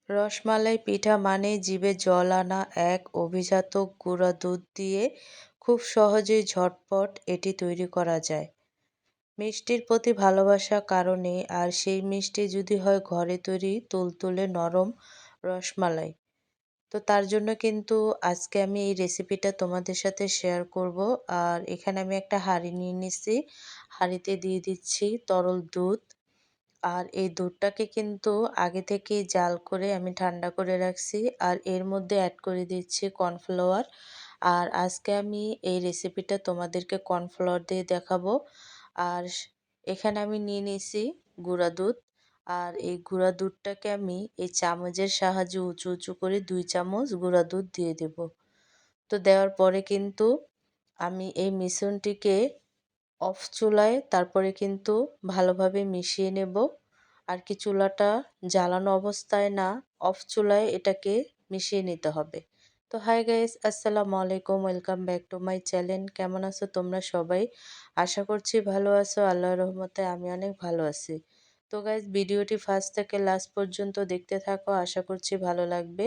রসমালাই পিঠা মানেই জিভে জল আনা এক অভিজাত গুঁড়া দুধ দিয়ে খুব সহজেই ঝটপট এটি তৈরি করা যায়। মিষ্টির প্রতি ভালোবাসা কারণে আর সেই মিষ্টি যদি হয় ঘরে তৈরি তুলতুলে নরম রসমালাই। তো তার জন্য কিন্তু আজকে আমি এই রেসিপিটা তোমাদের সাথে শেয়ার করব। আর এখানে আমি একটা হাঁড়ি নিয়ে নিচ্ছি। হাঁড়িতে দিয়ে দিচ্ছি তরল দুধ। আর এই দুধটাকে কিন্তু আগে থেকেই জাল করে আমি ঠান্ডা করে রাখছি। আর এর মধ্যে অ্যাড করে দিচ্ছি কর্নফ্লাওয়ার। আর আজকে আমি এই রেসিপিটা তোমাদেরকে কর্নফ্লাওয়ার দিয়ে দেখাবো। আর এখানে আমি নিয়ে নিয়েছি গুঁড়া দুধ। আর এই গুঁড়া দুধটাকে আমি এই চামচের সাহায্যে উঁচু উঁচু করে 2 চামচ গুঁড়া দুধ দিয়ে দেব। তো দেওয়ার পরে কিন্তু আমি এই মিশ্রণটিকে অফ চুলায় তারপরে কিন্তু ভালোভাবে মিশিয়ে নেব। আর কি চুলাটা জ্বালানো অবস্থায় না, অফ চুলায় এটাকে মিশিয়ে নিতে হবে। তো হাই গাইস, আসসালামু আলাইকুম, welcome back to my channel. কেমন আছো তোমরা সবাই? আশা করছি ভালো আছো। আল্লাহর রহমতে আমি অনেক ভালো আছি। তো গাইস, ভিডিওটি ফার্স্ট থেকে লাস্ট পর্যন্ত দেখতে থাকো, আশা করছি ভালো লাগবে।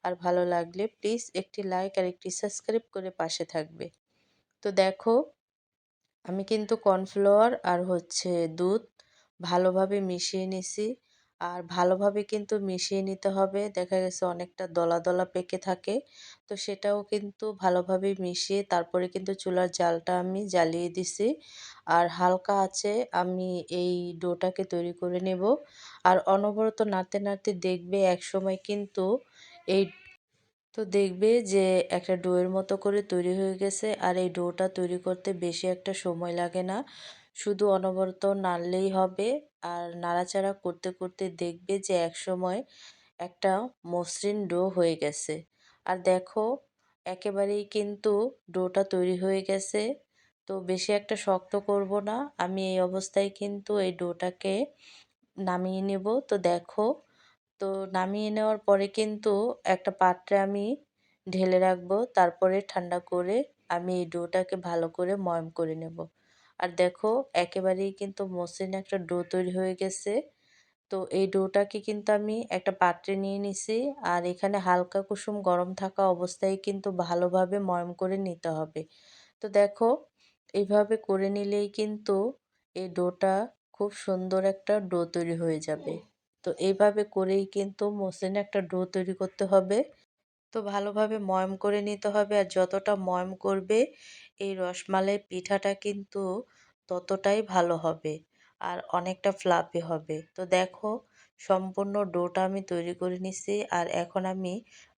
আর ভালো লাগলে প্লিজ একটি লাইক আর একটি সাবস্ক্রাইব করে পাশে থাকবে। তো দেখো, আমি কিন্তু কর্নফ্লাওয়ার আর দুধ ভালোভাবে মিশিয়ে নিছি। আর ভালোভাবে কিন্তু মিশিয়ে নিতে হবে। দেখা গেছে অনেকটা দলা দলা পেকে থাকে। তো সেটাও কিন্তু ভালোভাবে মিশিয়ে তারপরে কিন্তু চুলার জালটা আমি জ্বালিয়ে দিছি। আর হালকা আঁচে আমি এই ডোটাকে তৈরি করে নেব। আর অনবরত নাড়তে নাড়তে দেখবে একসময় কিন্তু এই দেখবে যে একটা ডোয়ের মতো করে তৈরি হয়ে গেছে। আর এই ডোটা তৈরি করতে বেশি একটা সময় লাগে না, শুধু অনবরত নাড়লেই হবে। আর নাড়াচাড়া করতে করতে দেখবে যে একসময় একটা মসৃণ ডো হয়ে গেছে। আর দেখো, একেবারেই কিন্তু ডোটা তৈরি হয়ে গেছে। তো বেশি একটা শক্ত করব না, আমি এই অবস্থায় কিন্তু এই ডোটাকে নামিয়ে নেব। তো দেখো, তো নামিয়ে নেওয়ার পরে কিন্তু একটা পাত্রে আমি ঢেলে রাখবো। তারপরে ঠান্ডা করে আমি এই ডোটাকে ভালো করে ময়াম করে নেব। আর দেখো, একেবারেই কিন্তু মসৃণ একটা ডো তৈরি হয়ে গেছে। তো এই ডোটাকে কিন্তু আমি একটা পাত্রে নিয়ে নিছি। আর এখানে হালকা কুসুম গরম থাকা অবস্থায় কিন্তু ভালোভাবে ময়াম করে নিতে হবে। তো দেখো, এইভাবে করে নিলেই কিন্তু এই ডোটা খুব সুন্দর একটা ডো তৈরি হয়ে যাবে। তো এইভাবে করেই কিন্তু মসৃণ একটা ডো তৈরি করতে হবে। তো ভালোভাবে ময়াম করে নিতে হবে। আর যতটা ময়াম করবে এই রসমালাই পিঠাটা কিন্তু ততটাই ভালো হবে। আর অনেকটা ফ্লাফি হবে। তো দেখো, সম্পূর্ণ ডোটা আমি তৈরি করে নিছি। আর এখন আমি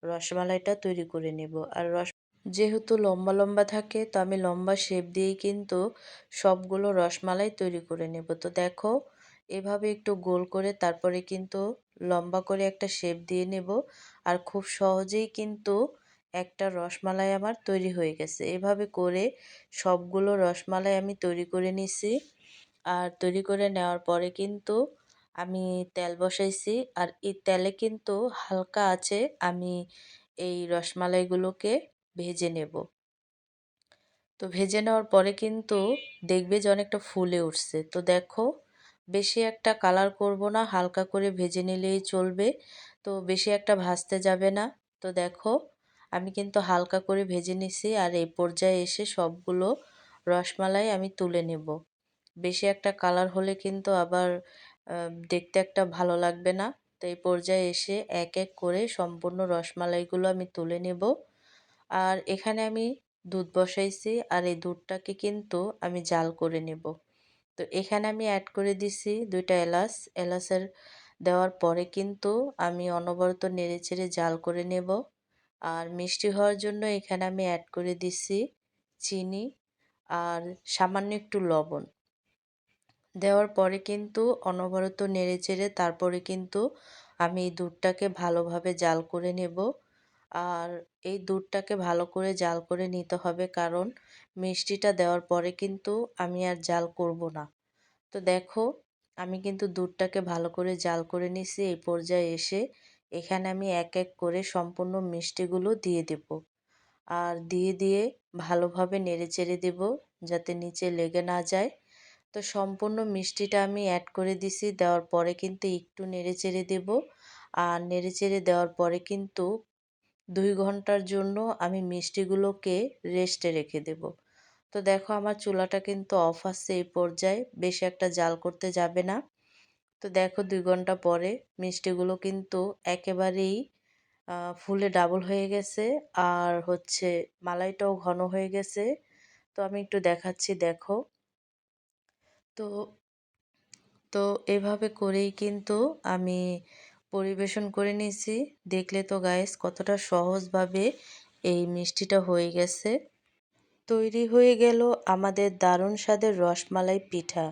রসমালাইটা তৈরি করে নেব। আর যেহেতু লম্বা লম্বা থাকে, তো আমি লম্বা শেপ দিয়েই কিন্তু সবগুলো রসমালাই তৈরি করে নেব। তো দেখো, এভাবে একটু গোল করে তারপরে কিন্তু লম্বা করে একটা শেপ দিয়ে নেব। আর খুব সহজেই কিন্তু একটা রসমালাই আমার তৈরি হয়ে গেছে। এভাবে করে সবগুলো রসমালাই আমি তৈরি করে নিছি। আর তৈরি করে নেওয়ার পরে কিন্তু আমি তেল বসাইছি। আর এই তেলে কিন্তু হালকা আছে আমি এই রসমালাইগুলোকে ভেজে নেব। তো ভেজে নেওয়ার পরে কিন্তু দেখবে যে অনেকটা ফুলে উঠছে। তো দেখো, বেশি একটা কালার করব না, হালকা করে ভেজে নিলেই চলবে। তো বেশি একটা ভাজতে যাবে না। তো দেখো, আমি কিন্তু হালকা করে ভেজে নিছি। আর এই পর্যায়ে এসে সবগুলো রসমালাই আমি তুলে নেব। বেশি একটা কালার হলে কিন্তু আবার দেখতে একটা ভালো লাগবে না। তো এই পর্যায়ে এসে এক এক করে সম্পূর্ণ রসমালাইগুলো আমি তুলে নেব। আর এখানে আমি দুধ বসাইছি। আর এই দুধটাকে কিন্তু আমি জাল করে নেব। তো এখানে আমি অ্যাড করে দিছি 2টা এলাচ। এলাচের দেওয়ার পরে কিন্তু আমি অনবরত নেড়েচেড়ে জাল করে নেব। আর মিষ্টি হওয়ার জন্য এখানে আমি অ্যাড করে দিছি চিনি আর সামান্য একটু লবণ। দেওয়ার পরে কিন্তু অনবরত নেড়েচেড়ে তারপরে কিন্তু আমি এই দুধটাকে ভালোভাবে জাল করে নেব। আর এই দুধটাকে ভালো করে জাল করে নিতে হবে, কারণ মিষ্টিটা দেওয়ার পরে কিন্তু আমি আর জাল করব না। তো দেখো, আমি কিন্তু দুধটাকে ভালো করে জাল করে নিছি। এই পর্যায়ে এসে এখানে আমি এক এক করে সম্পূর্ণ মিষ্টিগুলো দিয়ে দেব। আর দিয়ে দিয়ে ভালোভাবে নেড়েচেড়ে দেব, যাতে নিচে লেগে না যায়। তো সম্পূর্ণ মিষ্টিটা আমি অ্যাড করে দিছি। দেওয়ার পরে কিন্তু একটু নেড়েচেড়ে দেব। আর নেড়েচেড়ে দেওয়ার পরে কিন্তু 2 ঘন্টার জন্য আমি মিষ্টিগুলোকে রেস্টে রেখে দেব। তো দেখো আমার চুলাটা কিন্তু অফ আছে এই পর্যায়ে, বেশি একটা জাল করতে যাবে না। তো দেখো 2 ঘন্টা পরে মিষ্টিগুলো কিন্তু একেবারেই ফুলে ডাবল হয়ে গেছে, আর হচ্ছে মালাইটাও ঘন হয়ে গেছে। তো আমি একটু দেখাচ্ছি দেখো। তো তো এভাবে করেই কিন্তু আমি পরিবেশন করে নিয়েছি। দেখলে তো গাইস কতটা সহজভাবে এই মিষ্টিটা হয়ে গেছে। তৈরি হয়ে গেল আমাদের দারুণ স্বাদের রসমালাই পিঠা।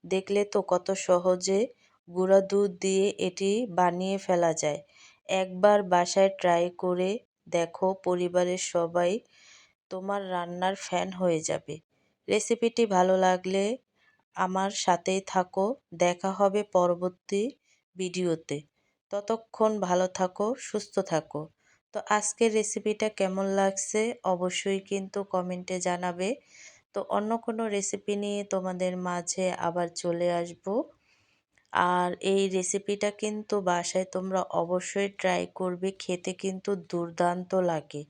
দেখলে তো কত সহজে গুঁড়া দুধ দিয়ে এটি বানিয়ে ফেলা যায়। একবার বাসায় ট্রাই করে দেখো, পরিবারের সবাই তোমার রান্নার ফ্যান হয়ে যাবে। রেসিপিটি ভালো লাগলে আমার সাথেই থাকো। দেখা হবে পরবর্তী ভিডিওতে। ততক্ষণ ভালো থাকো, সুস্থ থাকো। তো আজকের রেসিপিটা কেমন লাগছে অবশ্যই কিন্তু কমেন্টে জানাবে। তো অন্য কোনো রেসিপি নিয়ে তোমাদের মাঝে আবার চলে আসব। আর এই রেসিপিটা কিন্তু বাসায় তোমরা অবশ্যই ট্রাই করবে, খেতে কিন্তু দুর্দান্ত লাগে।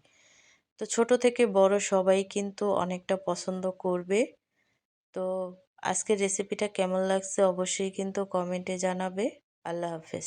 তো ছোট থেকে বড় সবাই কিন্তু অনেকটা পছন্দ করবে। তো আজকের রেসিপিটা কেমন লাগছে অবশ্যই কিন্তু কমেন্টে জানাবে। আল্লাহ হাফেজ।